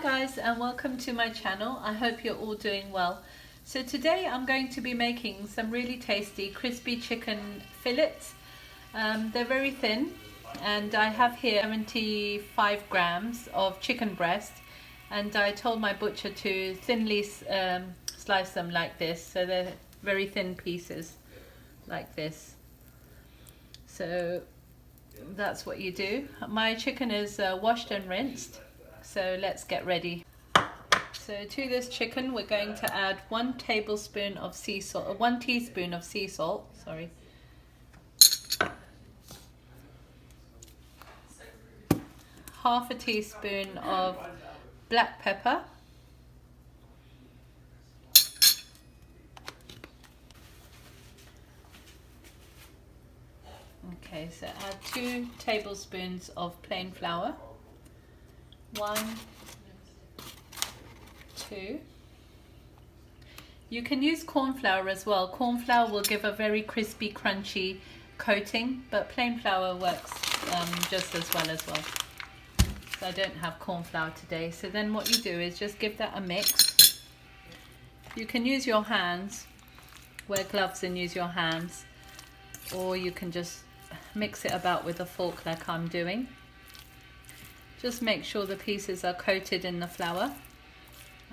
Hi guys, and welcome to my channel. I hope you're all doing well. So today I'm going to be making some really tasty crispy chicken fillets. They're very thin, and I have here 75 grams of chicken breast, and I told my butcher to thinly slice them like this, so they're very thin pieces like this. So that's what you do. My chicken is washed and rinsed. So let's get ready. So to this chicken we're going to add 1 tablespoon of sea salt, 1 teaspoon of sea salt, sorry. Half a teaspoon of black pepper. Okay, so add 2 tablespoons of plain flour. 1, 2. You can use corn flour as well. Corn flour will give a very crispy, crunchy coating, but plain flour works just as well. So I don't have corn flour today. So then what you do is just give that a mix. You can use your hands, wear gloves and use your hands, or you can just mix it about with a fork like I'm doing. Just make sure the pieces are coated in the flour,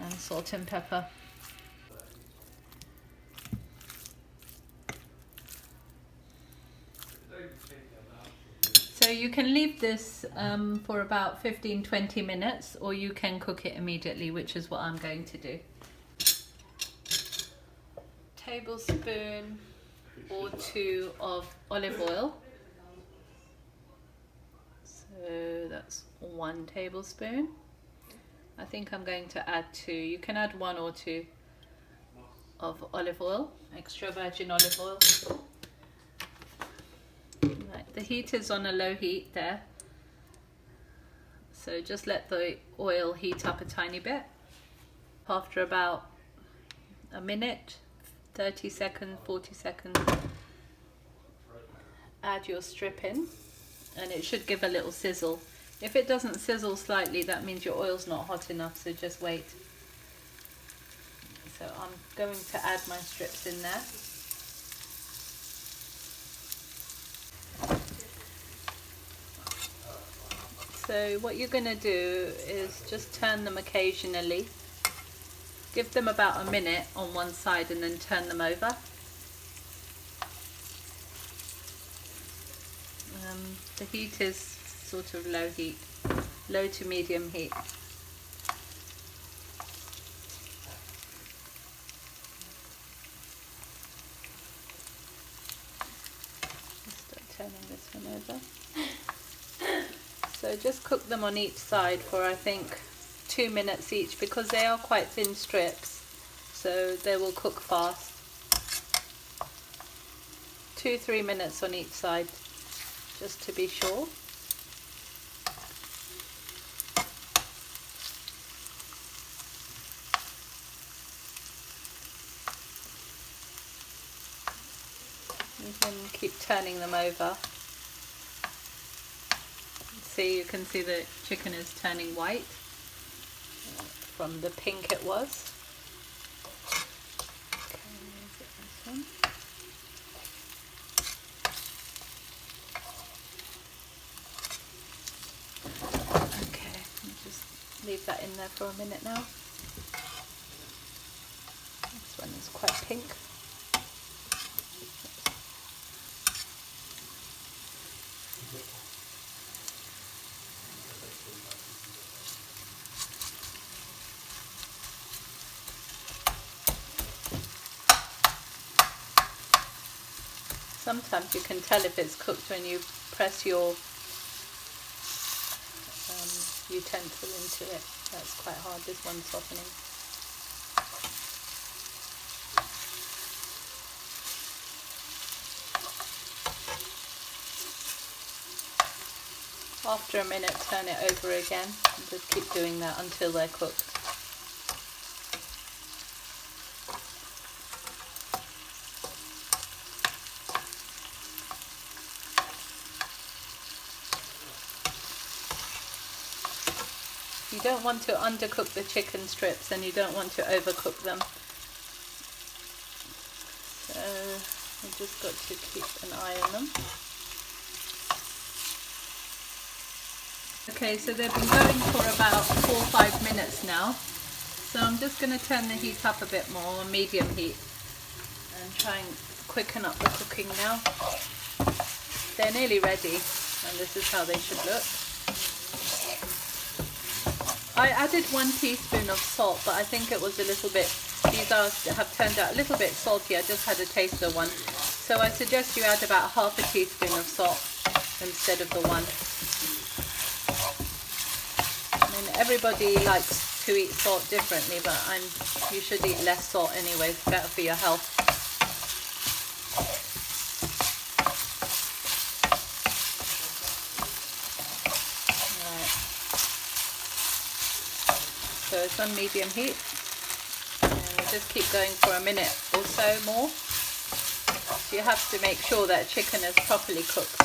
and salt and pepper. So you can leave this for about 15-20 minutes, or you can cook it immediately, which is what I'm going to do. Tablespoon or 2 of olive oil. So that's 1 tablespoon. I think I'm going to add 2. You can add 1 or 2 of olive oil, extra virgin olive oil. Right, the heat is on a low heat there. So just let the oil heat up a tiny bit. After about a minute, 30 seconds, 40 seconds, add your strip in. And it should give a little sizzle. If it doesn't sizzle slightly, that means your oil's not hot enough, so just wait. So I'm going to add my strips in there. So what you're going to do is just turn them occasionally. Give them about a minute on one side and then turn them over. The heat is sort of low heat, low to medium heat. Just start turning this one over. So just cook them on each side for I think 2 minutes each, because they are quite thin strips, so they will cook fast. 2-3 minutes on each side, just to be sure. You can keep turning them over. See, you can see the chicken is turning white from the pink it was. Okay, is it this one? Okay, I'll just leave that in there for a minute now. This one is quite pink. Sometimes you can tell if it's cooked when you press your utensil into it. That's quite hard. This one's softening. After a minute, turn it over again and just keep doing that until they're cooked. You don't want to undercook the chicken strips and you don't want to overcook them. So I've just got to keep an eye on them. Okay, so they've been going for about 4 or 5 minutes now. So I'm just going to turn the heat up a bit more, medium heat, and try and quicken up the cooking now. They're nearly ready, and this is how they should look. I added 1 teaspoon of salt, but I think it was a little bit, these have turned out a little bit salty. I just had a taste of one. So I suggest you add about half a teaspoon of salt instead of the 1. I mean, everybody likes to eat salt differently, but you should eat less salt anyway. It's better for your health. So it's on medium heat, and we'll just keep going for a minute or so more. So you have to make sure that chicken is properly cooked.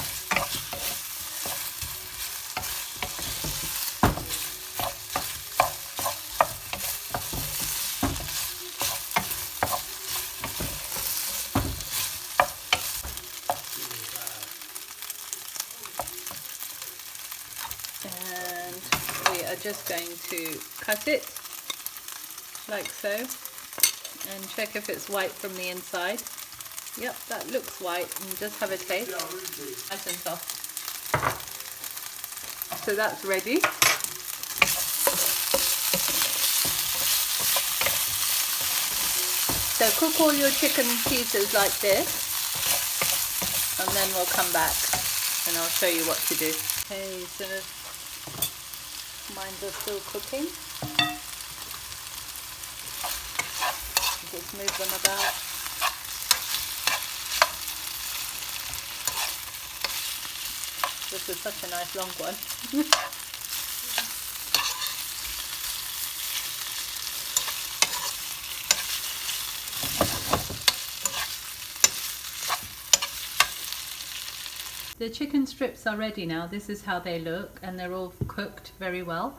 Just going to cut it like so and check if it's white from the inside. Yep, that looks white, and just have a taste. Nice and soft. So that's ready. So cook all your chicken pieces like this, and then we'll come back and I'll show you what to do. Okay, so mine are still cooking. Just move them about. This is such a nice long one. The chicken strips are ready now. This is how they look, and they're all cooked very well.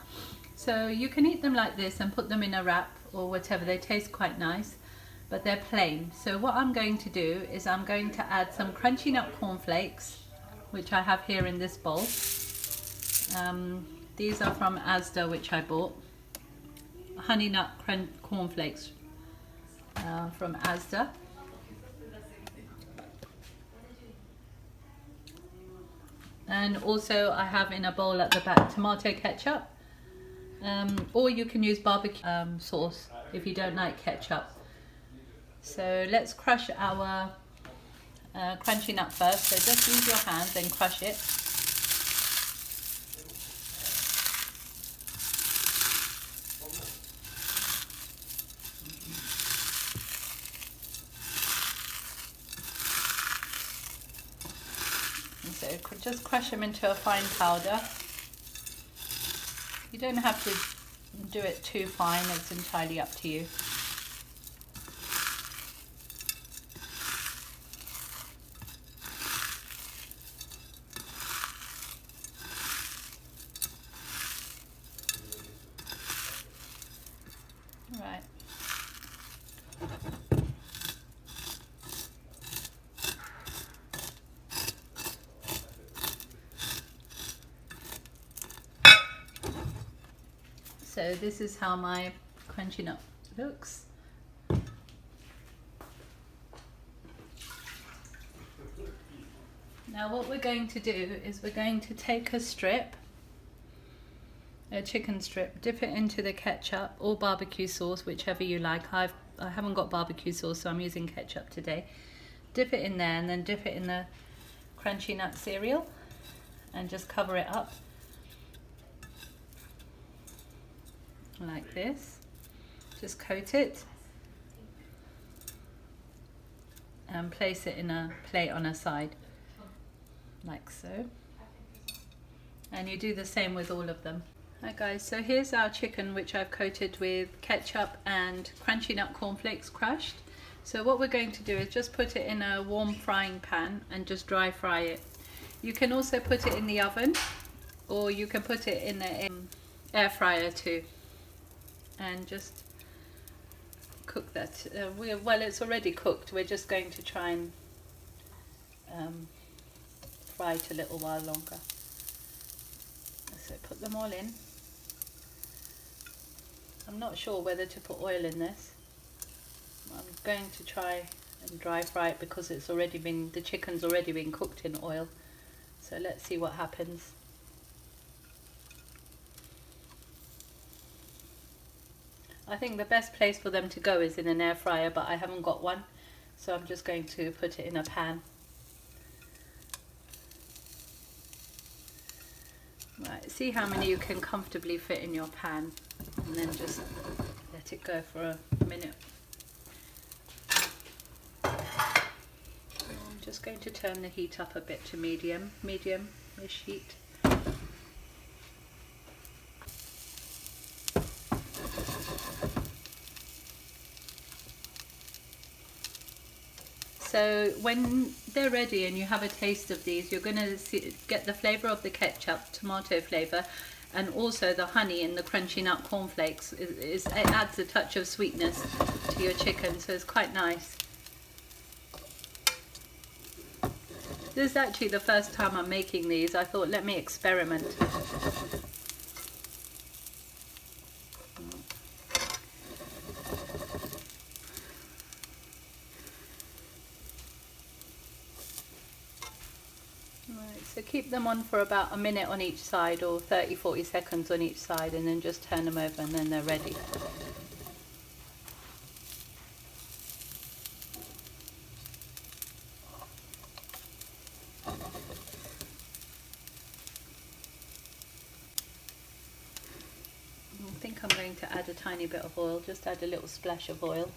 So you can eat them like this and put them in a wrap or whatever. They taste quite nice, but they're plain. So what I'm going to do is I'm going to add some crunchy nut cornflakes, which I have here in this bowl. These are from Asda, which I bought. Honey nut cornflakes from Asda. And also I have in a bowl at the back tomato ketchup, or you can use barbecue sauce if you don't like ketchup. So let's crush our crunchy nut first. So just use your hands and crush it. So just crush them into a fine powder. You don't have to do it too fine, it's entirely up to you. Right. So this is how my crunchy nut looks. Now what we're going to do is we're going to take a strip, a chicken strip, dip it into the ketchup or barbecue sauce, whichever you like. I haven't got barbecue sauce, so I'm using ketchup today. Dip it in there and then dip it in the crunchy nut cereal and just cover it up. Like this. Just coat it and place it in a plate on a side like so, and you do the same with all of them. Hi guys, so here's our chicken which I've coated with ketchup and crunchy nut cornflakes crushed. So what we're going to do is just put it in a warm frying pan and just dry fry it. You can also put it in the oven, or you can put it in air fryer too, and just cook that. Well, it's already cooked. We're just going to try and fry it a little while longer. So put them all in. I'm not sure whether to put oil in this. I'm going to try and dry fry it because it's already been, the chicken's already been cooked in oil. So let's see what happens. I think the best place for them to go is in an air fryer, but I haven't got one, so I'm just going to put it in a pan. Right, see how many you can comfortably fit in your pan, and then just let it go for a minute. I'm just going to turn the heat up a bit to medium-ish heat. So when they're ready and you have a taste of these, you're going to get the flavour of the ketchup, tomato flavour, and also the honey and the crunchy nut cornflakes. It adds a touch of sweetness to your chicken, so it's quite nice. This is actually the first time I'm making these. I thought, let me experiment. So keep them on for about a minute on each side, or 30-40 seconds on each side, and then just turn them over and then they're ready. I think I'm going to add a tiny bit of oil, just add a little splash of oil.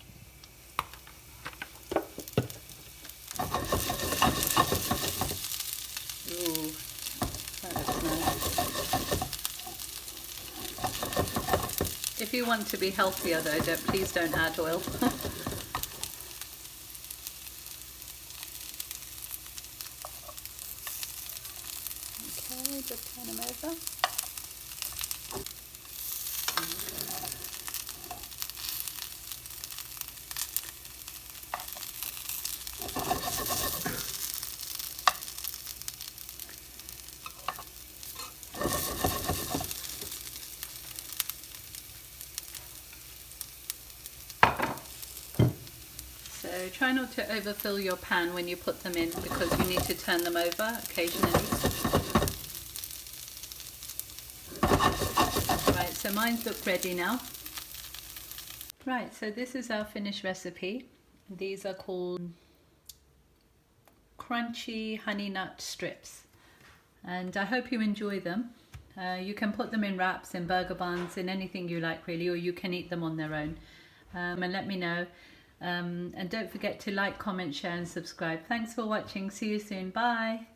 Ooh, that looks nice. If you want to be healthier though, please don't add oil. Okay, just turn them over. So try not to overfill your pan when you put them in, because you need to turn them over occasionally. Right, so mine's look ready now. Right, so this is our finished recipe. These are called crunchy honey nut strips, and I hope you enjoy them. You can put them in wraps, in burger buns, in anything you like really, or you can eat them on their own. And let me know. And don't forget to like, comment, share and subscribe. Thanks for watching. See you soon. Bye.